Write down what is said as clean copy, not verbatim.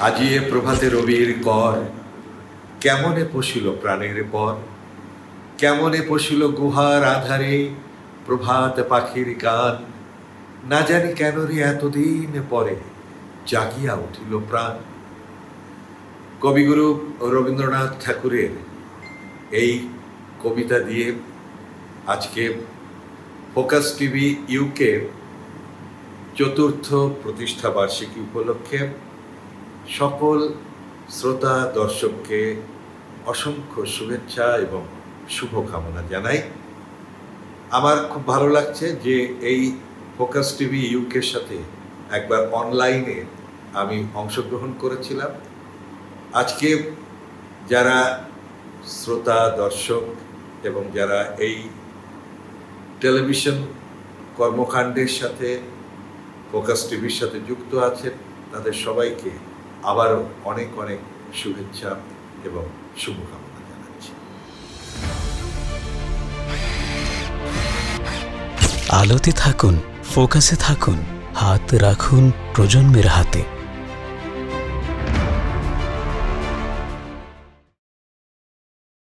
আজিয়ে প্রভাতে রবির কর, কেমনে পশিল প্রাণের পর, কেমনে পশিল গুহার আধারে প্রভাত পাখির গান। না জানি কেন রে এতদিন পরে জাগিয়া উঠিল প্রাণ। কবিগুরু রবীন্দ্রনাথ ঠাকুরের এই কবিতা দিয়ে আজকে ফোকাস টিভি ইউকে চতুর্থ প্রতিষ্ঠা বার্ষিকী উপলক্ষে সকল শ্রোতা দর্শককে অসংখ্য শুভেচ্ছা এবং শুভকামনা জানাই। আমার খুব ভালো লাগছে যে এই ফোকাস টিভি ইউকের সাথে একবার অনলাইনে আমি অংশগ্রহণ করেছিলাম। আজকে যারা শ্রোতা দর্শক এবং যারা এই টেলিভিশন কর্মকাণ্ডের সাথে ফোকাস টিভির সাথে যুক্ত আছেন, তাদের সবাইকে আবারও অনেক অনেক শুভেচ্ছা এবং শুভকামনা জানাচ্ছি। আলোতে থাকুন, ফোকাসে থাকুন, হাত রাখুন প্রজন্মের হাতে।